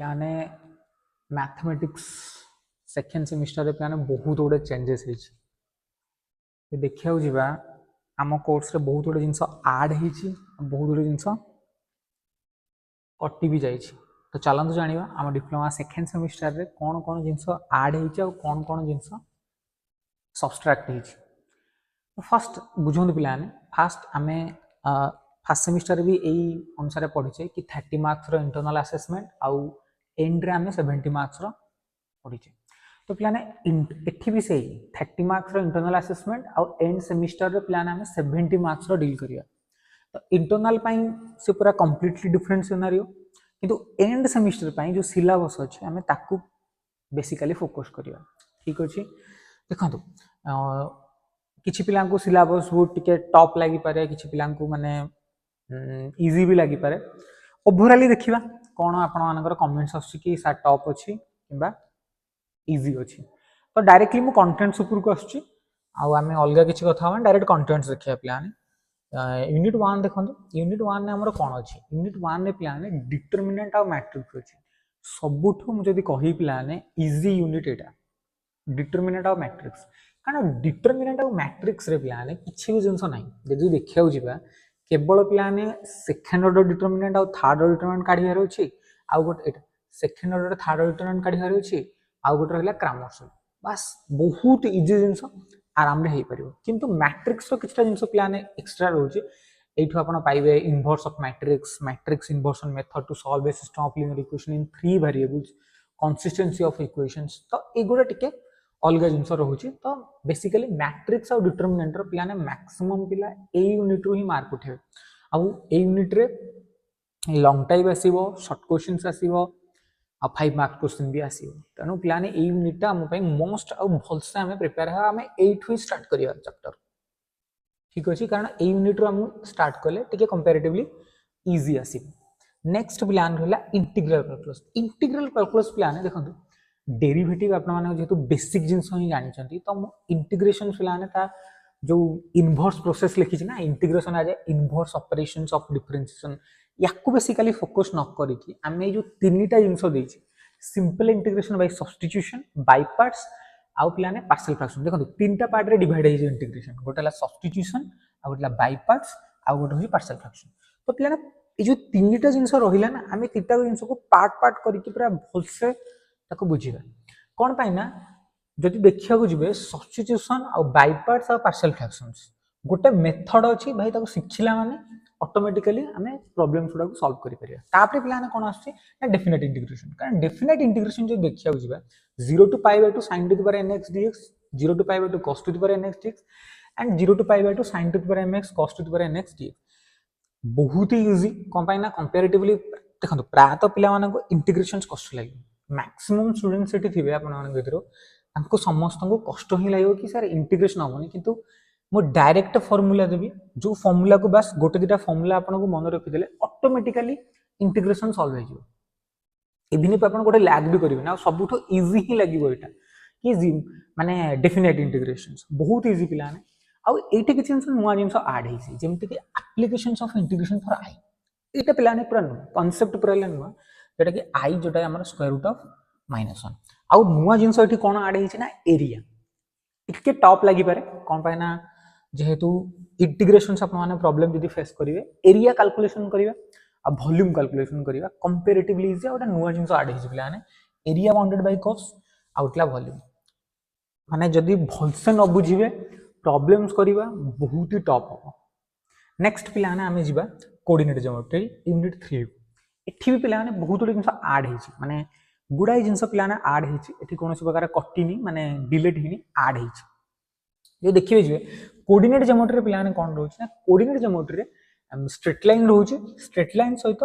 याने mathematics second semester रे plan बहुत गुड़े चेंजेस होती देखा जा आम कोर्स रे बहुत गुड़े जिनस आड हो बहुत गुड़े जिनस कटि भी जाइए। तो चलते जाना आम डिप्लोमा सेकेंड सेमिस्टर रे कौन कौन जिनस आड हो कौन कौन जिनस सब्सट्रैक्ट हो। फर्स्ट बुझे पिला फास्ट आम फर्स्ट सेमिस्टर भी यही अनुसार पढ़ीचे कि 30 मार्क्स इंटरनल असेसमेंट आउ एंड रे आम 70 मार्क्स पढ़ीचे। तो पिलाने एठी भी सही 30 मार्क्स इंटरनल असेसमेंट आउ एंड सेमिस्टर रे पिलाने आम 70 मार्क्स डील करिया। तो इंटरनल पाई से पूरा कंप्लीटली डिफरेंट सिनारियो किंतु एंड सेमिस्टर पाई जो सिलेबस अछि आम ताकू बेसिकली फोकस करिया। ठीक अछि देखंतु किछि पिलां को सिलेबस बहुत टिके टॉप लागि पारे किछि पिलां को माने इजी भी लागि पारे। ओवरऑली देखिबा कोन आपण मानकर कमेंट्स आछि कि सा टॉप अछि किबा इजी अछि। तो डायरेक्टली मु कंटेंट्स ऊपर को आछि आ आमे अलगा किछि कथा हम डायरेक्ट कंटेंट्स देखिया प्लान। यूनिट 1 देखंतु यूनिट 1 ने हमर कोन अछि यूनिट 1 ने प्लान डिटरमिनेंट आ मैट्रिक्स अछि सबुठु मु जदी कहि प्लान इजी यूनिट एटा डिटरमिनेंट आ मैट्रिक्स कारण डिटरमिनेंट आ मैट्रिक्स रे प्लान किछि भी जिंस नाही जदी देखिया जिबा केवल प्लान सेकंड ऑर्डर डिटरमिनेंट आ थर्ड ऑर्डर डिटरमिनेंट काढियार अछि आ गोटे एटा second order third order determinant काढियार अछि आ गोटे रहला क्रमश बस बहुत इजी जिंस आराम रे हे परिबो। किंतु मैट्रिक्स रो किछटा जिंस प्लान एक्स्ट्रा रहउछि एठो आपण पाइबे inverse of matrix matrix inversion method to solve a system of linear equation in 3 variables consistency of equations. तो एगुडा टिके अलग जिनस रोचे। तो बेसिकली मैट्रिक्स और डिटरमिनेंट रो पिलाने मैक्सिमम पिला a unit row he mark उठे आउ ए यूनिट रे लॉन्ग टाइप आसीबो शॉर्ट क्वेश्चंस आसीबो आ 5 मार्क क्वेश्चन भी आसीबो। तनो पिलाने ए यूनिट ता हम पई मोस्ट आ भलसे हमें प्रिपेयर है हमें 8 ही स्टार्ट करिया चैप्टर। ठीक अछि कारण ए यूनिट रो हम स्टार्ट करले टिके कंपैरेटिवली इजी आसीबो। नेक्स्ट प्लान रहला integral calculus. Integral calculus plan देखंतु डेरिवेटिव आपण माने जेतु बेसिक जिंस ही जानि छथि तो इंटीग्रेशन प्लान ता जो इनवर्स प्रोसेस लिखि छी ना इंटीग्रेशन आ जाए इनवर्स ऑपरेशंस ऑफ डिफरेंशिएशन याकू बेसिकली फोकस न करी कि आमे जो तीनटा जिंस देछि simple integration by substitution by parts आउ प्लान पार्शियल फ्रैक्शन। देखो तीनटा पार्ट रे डिवाइड है इंटीग्रेशन गोटेला सब्स्टिट्यूशन आ गोटेला बाय पार्ट्स आ गोटे होई पार्शियल फ्रैक्शन। तो प्लान ए जो तीनटा जिंस रहिला ना आमे तीनटा जिंस को पार्ट पार्ट करिकि पूरा भलसे ताको बुझिबा कोन पाई ना जदि देखिया को जिवे सब्स्टिट्यूशन आ बाय पार्ट्स आ पार्शियल फ्रैक्शंस गोटे मेथड अछि भाई ताको सिखिला माने ऑटोमेटिकली हमें प्रॉब्लम्स गुडा को सॉल्व करि परिया। तापरे प्लान कोन आछि ना डेफिनेट इंटीग्रेशन कारण डेफिनेट इंटीग्रेशन जो देखिया को जिवे 0 to pi by 2 sin to the power nx dx 0 to pi by 2 cos to the power nx dx and 0 to pi by 2 sin to the power mx cos to the power nx dx बहुत ही easy कोन पाई ना comparatively देखंतु प्राय तो पिला मानको integrations कष्ट लागि maximum students एठी थिबे आपण मान भितरो हमको समस्त को कष्ट ही लागो कि सर इंटीग्रेशन होबनी किंतु मो डायरेक्ट फार्मूला देबी जो फार्मूला को बस गोटे दिटा फार्मूला आपण को मन रखि देले ऑटोमेटिकली इंटीग्रेशन सॉल्व हो जिवो। इवन इफ आपण गोटे लैग भी करिवे ना सबुठो इजी ही लागिवो एटा कि माने डेफिनेट इंटीग्रेशंस बहुत इजी पिला ने आ एठी किछ नुवा जिंस ऐड हेसी जेमति कि applications of integration for I एटा पिला ने पूरा कांसेप्ट पूरा नुवा जेटा कि आई जोटा हमर स्क्वायर रूट ऑफ -1 आउ नुवा जिंस एठी कोन ऐड हेछि ना एरिया इके टॉप लागि पारे कोन पाए ना जेहेतु इंटीग्रेशंस अपन माने प्रॉब्लम जदी फेस करिवे एरिया कैलकुलेशन करिवे आ वॉल्यूम कैलकुलेशन करिवा कंपैरेटिवली इजी आउट नुवा जिंस ऐड हेछि पिला ने एरिया बाउंडेड बाय कर्व्स आउटला वॉल्यूम माने जदी भलसे न बुझिवे प्रॉब्लम्स करिवा बहुत ही टॉप हो। नेक्स्ट पिला ने आमे जिबा कोऑर्डिनेट ज्योमेट्री यूनिट 3 एठी भी पिला ने बहुत जिंस ऐड हेछि माने गुडाई जिंस पिला ने ऐड हेछि एठी कोनोसी प्रकार कटिनी माने डिलीट हिनी ऐड हेछि जे देखिबे जे कोऑर्डिनेट ज्योमेट्री रे पिला ने कोन रहउछि ना कोऑर्डिनेट ज्योमेट्री रे स्ट्रेट लाइन रहउछि स्ट्रेट लाइन सहित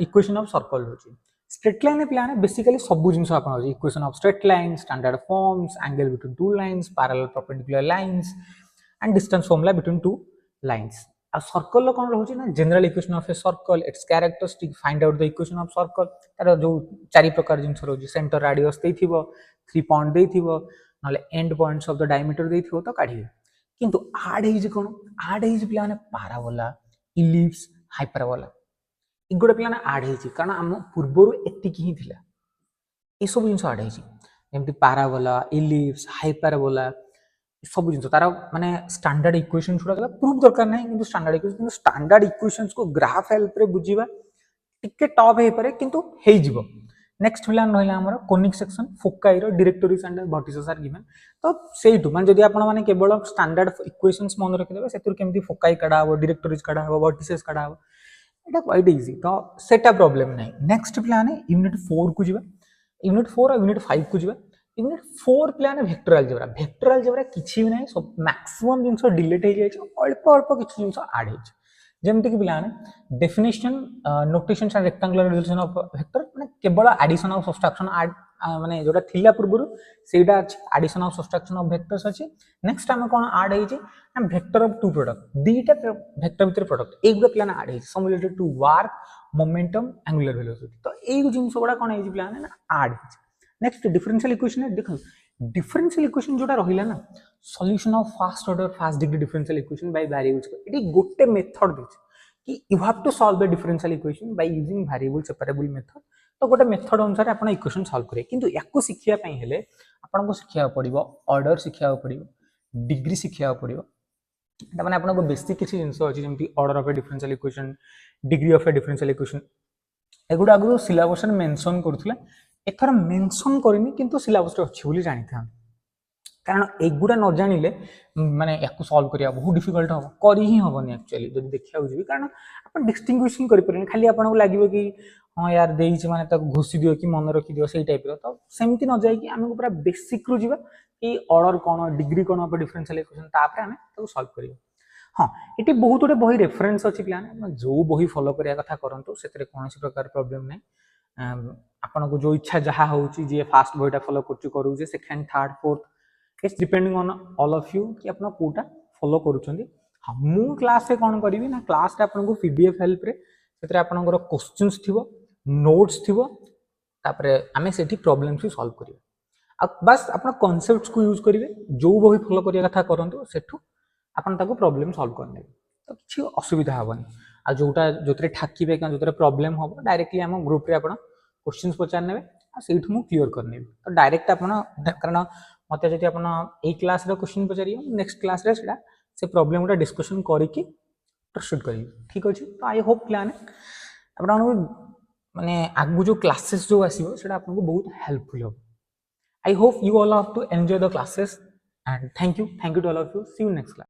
इक्वेशन ऑफ सर्कल रहउछि। स्ट्रेट लाइन रे पिला ने बेसिकली सब जिंस आपन रहउछि equation of straight line standard forms angle between two lines parallel perpendicular lines and distance formula between two lines. आ सर्कल कोन रहउछि ना general equation of a circle it's characteristic find out the equation of circle तार जो चारि प्रकार जिंस रहउछि सेंटर रेडियस देथिबो 3 पॉइंट देथिबो नले end points of the diameter देथिबो तो काढिबे किंतु ऐड हेछि कोन ऐड हेछि प्लान पाराबोला इलिप्स हाइपरबोला एगुड़ा पिलाने आड होइछि कारण आम पूर्वरु एतिकी ही थिला ए सब जिंस आड होइछि जेमति पाराबोला इलिप्स हाइपरबोला सब जिंस तार माने स्टैंडर्ड इक्वेशन छुड़ा गला प्रूफ दरकार नाही किंतु स्टैंडर्ड इक्वेशंस को ग्राफ हेल्प रे बुझीबा टिके टॉप हे पारे किंतु हेइ जिवो नेक्स्ट प्लान रहिला हमर कोनिक सेक्शन फोकाई रो directrices and vertices are given तो सेइटु माने जदि आपण माने केवल स्टैंडर्ड इक्वेशंस मन रखि देबे सेतुर केमति फोकाई काढा हो डायरेक्टरीज काढा हो वर्टिसेस काढा हो एटा क्वाइट इजी तो सेटा प्रॉब्लम नाही नेक्स्ट प्लान है यूनिट 4 को जिबा यूनिट 4 और यूनिट 5 को जिबा यूनिट 4 प्लान है वेक्टर अलजेब्रा किछि भी नाही सब मैक्सिमम जिंस डिलीट हे जाय छै अल्प अल्प किछि जिंस ऐड हे छै जेमति कि plan definition notations and rectangular relation of vector माने केवल एडिशन ऑफ सब्ट्रैक्शन ऐड माने जोटा थिला पूर्वरु सेटा अछि addition of subtraction of vectors अछि नेक्स्ट हम कोन ऐड हे छै वेक्टर ऑफ टू प्रोडक्ट दीटा वेक्टर भीतर प्रोडक्ट एक प्लान ऐड हे some related to work momentum angular velocity तो एई जिंस गुडा कोन हे प्लान है ऐड हे नेक्स्ट डिफरेंशियल इक्वेशन है देखो डिफरेंशियल इक्वेशन जोटा रहिला ना solution of first order first degree differential equation by variables इट गोटे मेथड दिस कि you have to solve the differential equation by using variable separable method तो गोटे मेथड अनुसार आपण इक्वेशन सॉल्व करे किंतु याको सिखिया पई हेले आपण को सिखिया पड़िबो ऑर्डर सिखिया पड़िबो डिग्री सिखिया पड़िबो एटा माने आपण को बेसिक किछि जिंस अछि जेमति order of a differential equation degree of a differential equation एगुडा आगु सिलेबस में मेंशन करथुला एथर मेंशन करनी किंतु सिलेबस रे अछि बोली जानि था कारण एगुडा न जानिले माने याको सॉल्व करिया बहुत डिफिकल्ट हो करी ही होबनी एक्चुअली जदि देखिया होजी कारण अपन डिस्टिंग्विशिंग करि परनी खाली आपण को लागिवो कि हां यार देई छी माने त घोसी दियो कि मन रखि दियो सेही टाइप रो तो सेमति न जाय कि हमको पूरा बेसिक रु जीवा कि order cone degree cone of differential equation तापर हमें तो सॉल्व करियो हां एटी बहुत गुटे बही रेफरेंस अछि प्लान जो बही फॉलो करिया कथा करंतु सेतरे कोनोसी प्रकार प्रॉब्लम नै आपण को जो इच्छा जहा होउची जे फास्ट बहीटा फॉलो करछु करू जे second third fourth it's depending on all of you कि आपण कोटा फॉलो करूछंदी हां मु क्लास रे कोन करबी ना क्लास रे आपण को पीडीएफ हेल्प रे सेतरे आपण को क्वेश्चंस थिबो नोट्स थिबो तापरे हमें सेठी प्रॉब्लम्स भी सॉल्व करियो अब बस आपण कांसेप्ट्स को यूज करिवे जो बही फॉलो करिया कथा करंतु सेठू आपण ताको प्रॉब्लम सॉल्व करने तो किछि असुविधा हबनी आ जोटा जोतरे ठाकीबे का जोतरे प्रॉब्लम हो डायरेक्टली हम ग्रुप रे आपण क्वेश्चंस पचार नेबे आ सेठू मु क्लियर कर नेबे तो डायरेक्ट आपण कारण मते जति आपण ए क्लास रे क्वेश्चन पचारियो नेक्स्ट क्लास रे सेडा से प्रॉब्लम उडा डिस्कशन करिकि प्रोसीड करियो ठीक अछि तो आई होप प्लान आपण माने आगु जो क्लासेस जो आसीबो सेडा आपन को बहुत हेल्पफुल हो I hope you all have to enjoy the classes and thank you to all of you see you next class